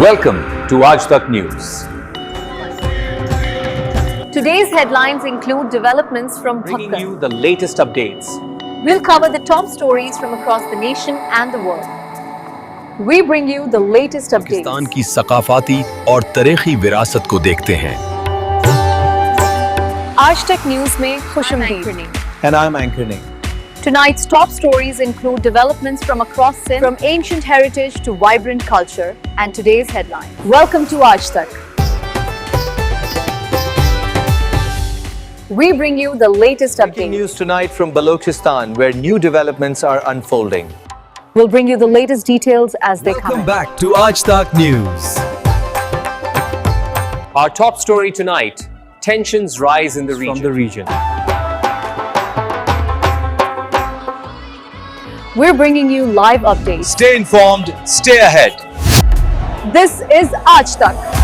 Welcome to Aaj Tak News. Today's headlines include developments from Bringing Dhakkan. you the latest updates. We'll cover the top stories from across the nation and the world. We bring you the latest Pakistan updates. की सकाफाती और तारीखी विरासत को देखते हैं। आज तक news में खुशमदीद. And I'm anchoring. Tonight's top stories include developments from across Sindh, from ancient heritage to vibrant culture, and today's headline. Welcome to Aaj Tak. We bring you the latest Breaking updates. news tonight from Balochistan, where new developments are unfolding. We'll bring you the latest details as they come. Welcome back to Aaj Tak News. Our top story tonight: tensions rise in the region. From the region. We're bringing you live updates. Stay informed, stay ahead. This is Aaj Tak.